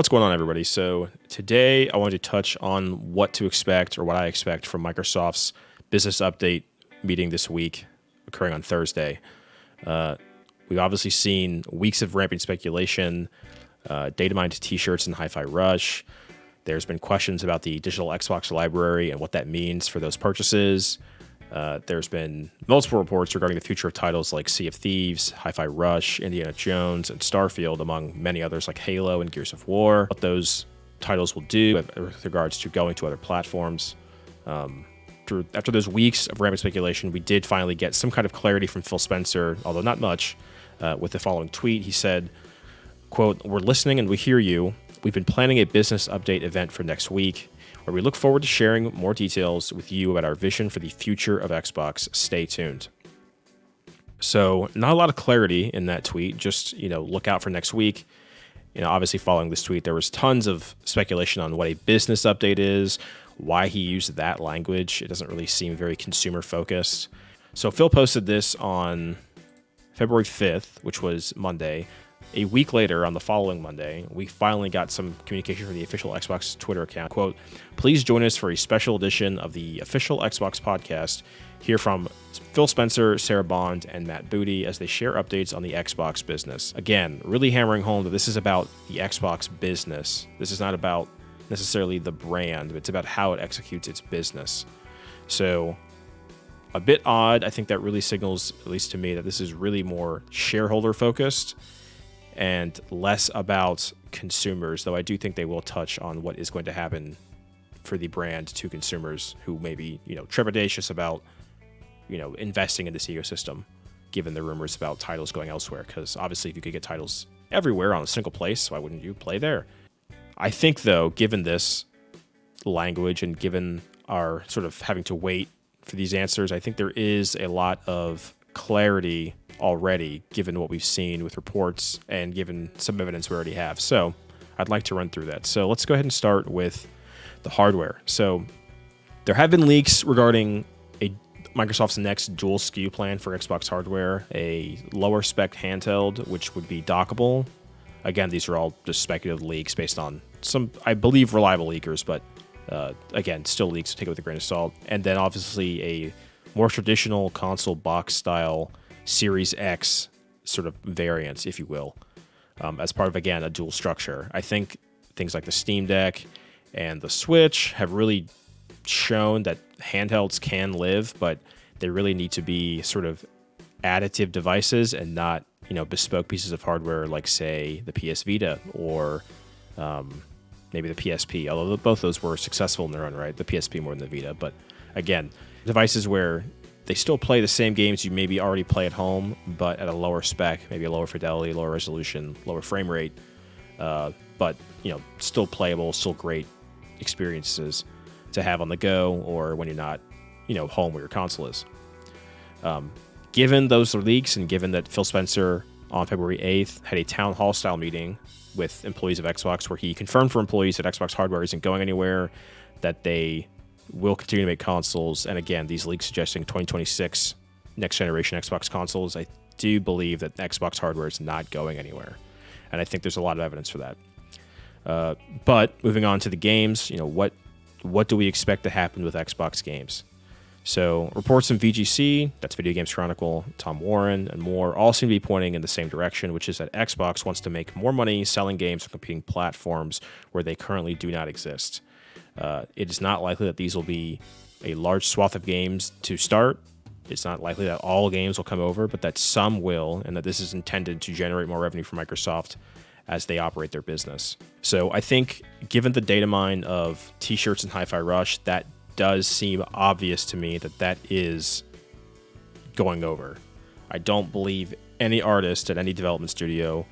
What's going on, everybody? So today I wanted to touch on what to expect or what I expect from Microsoft's business update meeting this week occurring on Thursday. We've obviously seen weeks of ramping speculation, data mined t-shirts and Hi-Fi Rush. There's been questions about the digital Xbox library and what that means for those purchases. There's been multiple reports regarding the future of titles like Sea of Thieves, Hi-Fi Rush, Indiana Jones, and Starfield, among many others like Halo and Gears of War. What those titles will do with regards to going to other platforms. After those weeks of rampant speculation, we did finally get some kind of clarity from Phil Spencer, although not much, with the following tweet. He said, quote, "We're listening and we hear you. We've been planning a business update event for next week, where we look forward to sharing more details with you about our vision for the future of Xbox. Stay tuned." So not a lot of clarity in that tweet. Just, look out for next week. Obviously following this tweet, there was tons of speculation on what a business update is, why he used that language. It doesn't really seem very consumer focused. So Phil posted this on February 5th, which was Monday. A week later, on the following Monday, we finally got some communication from the official Xbox Twitter account. Quote, "Please join us for a special edition of the official Xbox podcast. Hear from Phil Spencer, Sarah Bond, and Matt Booty as they share updates on the Xbox business." Again, really hammering home that this is about the Xbox business. This is not about necessarily the brand, but it's about how it executes its business. So a bit odd. I think that really signals, at least to me, that this is really more shareholder focused and less about consumers, though I do think they will touch on what is going to happen for the brand to consumers who may be, trepidatious about, investing in this ecosystem, given the rumors about titles going elsewhere. Because obviously, if you could get titles everywhere on a single place, why wouldn't you play there? I think, though, given this language and given our sort of having to wait for these answers, I think there is a lot of clarity already, given what we've seen with reports and given some evidence we already have. So I'd like to run through that. So let's go ahead and start with the hardware. So there have been leaks regarding Microsoft's next dual SKU plan for Xbox hardware, a lower spec handheld, which would be dockable. Again, these are all just speculative leaks based on some, I believe, reliable leakers, but again, still leaks, so take it with a grain of salt. And then obviously a more traditional console box style Series X sort of variants, if you will, as part of, again, a dual structure. I think things like the Steam Deck and the Switch have really shown that handhelds can live, but they really need to be sort of additive devices and not, bespoke pieces of hardware like, say, the PS Vita or maybe the PSP, although both those were successful in their own right, the PSP more than the Vita. But again, devices where they still play the same games you maybe already play at home, but at a lower spec, maybe a lower fidelity, lower resolution, lower frame rate, but still playable, still great experiences to have on the go or when you're not, home where your console is. Given those leaks and given that Phil Spencer on February 8th had a town hall style meeting with employees of Xbox where he confirmed for employees that Xbox hardware isn't going anywhere, that they will continue to make consoles. And again, these leaks suggesting 2026 next generation Xbox consoles. I do believe that Xbox hardware is not going anywhere. And I think there's a lot of evidence for that. But moving on to the games, what do we expect to happen with Xbox games? So reports from VGC, that's Video Games Chronicle, Tom Warren, and more, all seem to be pointing in the same direction, which is that Xbox wants to make more money selling games on competing platforms where they currently do not exist. It is not likely that these will be a large swath of games to start. It's not likely that all games will come over, but that some will, and that this is intended to generate more revenue for Microsoft as they operate their business. So I think, given the data mine of t-shirts and Hi-Fi Rush, that does seem obvious to me that is going over. I don't believe any artist at any development studio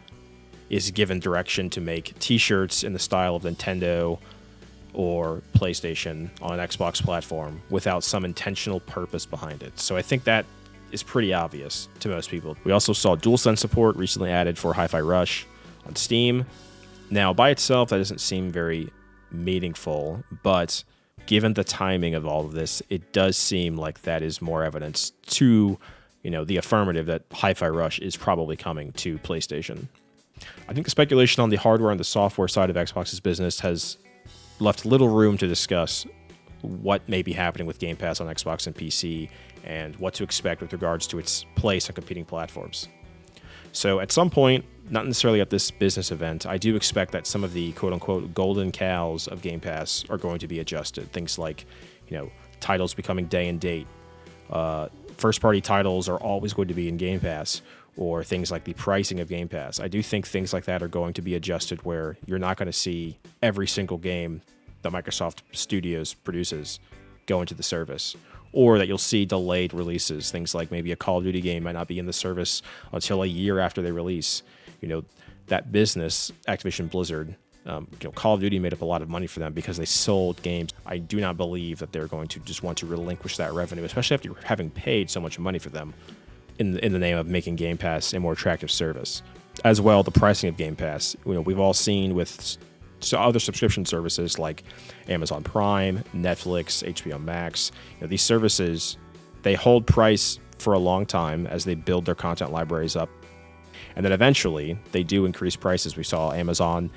is given direction to make t-shirts in the style of Nintendo or PlayStation on an Xbox platform without some intentional purpose behind it. So I think that is pretty obvious to most people. We also saw DualSense support recently added for Hi-Fi Rush on Steam. Now, by itself, that doesn't seem very meaningful, but given the timing of all of this, it does seem like that is more evidence to, the affirmative that Hi-Fi Rush is probably coming to PlayStation. I think the speculation on the hardware and the software side of Xbox's business has left little room to discuss what may be happening with Game Pass on Xbox and PC and what to expect with regards to its place on competing platforms. So at some point, not necessarily at this business event, I do expect that some of the quote-unquote golden cows of Game Pass are going to be adjusted. Things like, titles becoming day and date. First-party titles are always going to be in Game Pass, or things like the pricing of Game Pass. I do think things like that are going to be adjusted where you're not going to see every single game that Microsoft Studios produces go into the service, or that you'll see delayed releases. Things like maybe a Call of Duty game might not be in the service until a year after they release. That business, Activision Blizzard, Call of Duty made up a lot of money for them because they sold games. I do not believe that they're going to just want to relinquish that revenue, especially after having paid so much money for them in the name of making Game Pass a more attractive service. As well, the pricing of Game Pass. We've all seen with other subscription services like Amazon Prime, Netflix, HBO Max. These services, they hold price for a long time as they build their content libraries up. And then eventually, they do increase prices. We saw Amazon,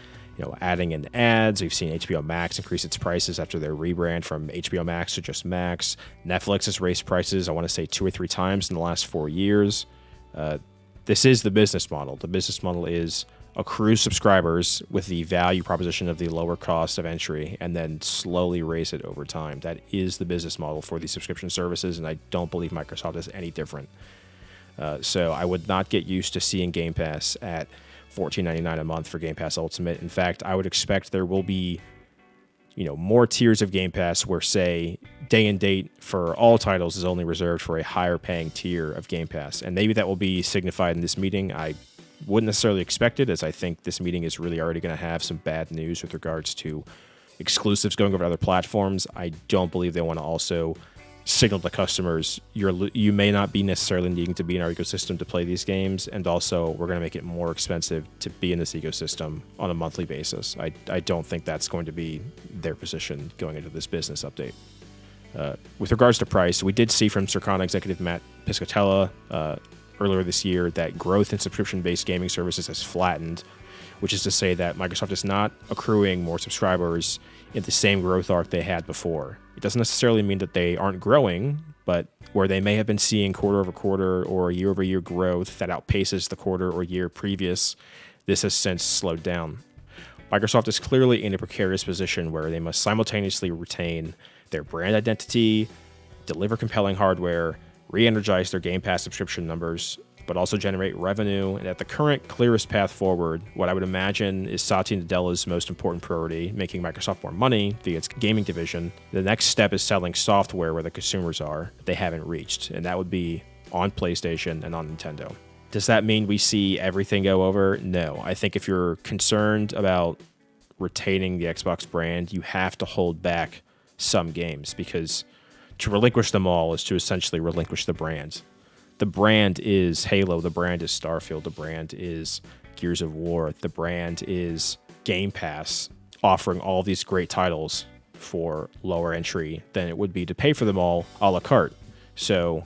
adding in ads. We've seen HBO Max increase its prices after their rebrand from HBO Max to just Max. Netflix has raised prices, I want to say 2 or 3 times in the last 4 years. This is the business model. The business model is accrue subscribers with the value proposition of the lower cost of entry and then slowly raise it over time. That is the business model for these subscription services, and I don't believe Microsoft is any different. So I would not get used to seeing Game Pass at $14.99 a month for Game Pass Ultimate. In fact, I would expect there will be, more tiers of Game Pass where, say, day and date for all titles is only reserved for a higher paying tier of Game Pass. And maybe that will be signified in this meeting. I wouldn't necessarily expect it, as I think this meeting is really already going to have some bad news with regards to exclusives going over to other platforms. I don't believe they want to also signal to customers you may not be necessarily needing to be in our ecosystem to play these games, and also we're going to make it more expensive to be in this ecosystem on a monthly basis. I don't think that's going to be their position going into this business update. With regards to price, we did see from Circana executive Matt Piscatella earlier this year that growth in subscription-based gaming services has flattened, which is to say that Microsoft is not accruing more subscribers in the same growth arc they had before. It doesn't necessarily mean that they aren't growing, but where they may have been seeing quarter over quarter or year over year growth that outpaces the quarter or year previous, this has since slowed down. Microsoft is clearly in a precarious position where they must simultaneously retain their brand identity, deliver compelling hardware, re-energize their Game Pass subscription numbers, but also generate revenue. And at the current clearest path forward, what I would imagine is Satya Nadella's most important priority, making Microsoft more money via its gaming division. The next step is selling software where the consumers are they haven't reached, and that would be on PlayStation and on Nintendo. Does that mean we see everything go over? No. I think if you're concerned about retaining the Xbox brand, you have to hold back some games, because to relinquish them all is to essentially relinquish the brand. The brand is Halo, the brand is Starfield, the brand is Gears of War, the brand is Game Pass, offering all these great titles for lower entry than it would be to pay for them all a la carte. So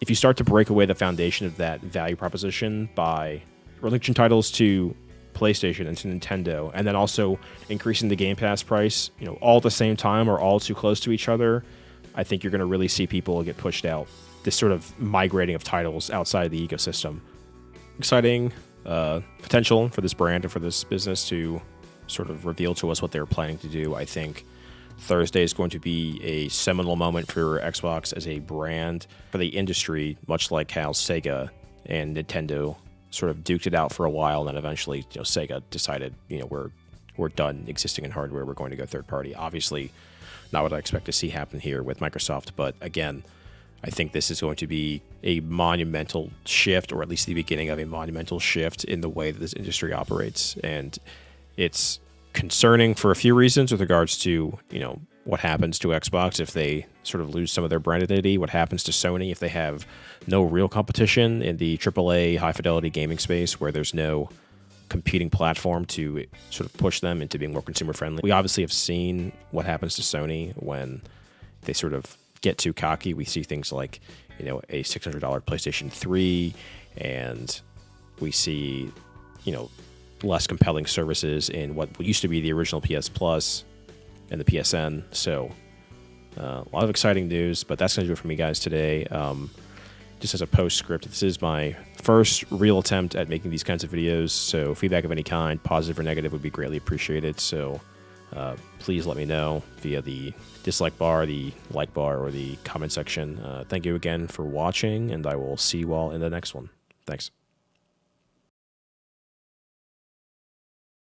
if you start to break away the foundation of that value proposition by relinquishing titles to PlayStation and to Nintendo, and then also increasing the Game Pass price, all at the same time or all too close to each other, I think you're going to really see people get pushed out. This sort of migrating of titles outside the ecosystem. Exciting potential for this brand and for this business to sort of reveal to us what they're planning to do. I think Thursday is going to be a seminal moment for Xbox as a brand, for the industry, much like how Sega and Nintendo sort of duked it out for a while, and then eventually Sega decided, we're done existing in hardware, we're going to go third party. Obviously, not what I expect to see happen here with Microsoft, but again, I think this is going to be a monumental shift, or at least the beginning of a monumental shift in the way that this industry operates. And it's concerning for a few reasons with regards to, what happens to Xbox if they sort of lose some of their brand identity, what happens to Sony if they have no real competition in the AAA high-fidelity gaming space where there's no competing platform to sort of push them into being more consumer-friendly. We obviously have seen what happens to Sony when they sort of get too cocky. We see things like, a $600 PlayStation 3, and we see, less compelling services in what used to be the original PS Plus and the PSN. So a lot of exciting news, but that's going to do it for me, guys, today. Just as a postscript, this is my first real attempt at making these kinds of videos, so feedback of any kind, positive or negative, would be greatly appreciated. So please let me know via the dislike bar, the like bar, or the comment section. Thank you again for watching, and I will see you all in the next one. Thanks.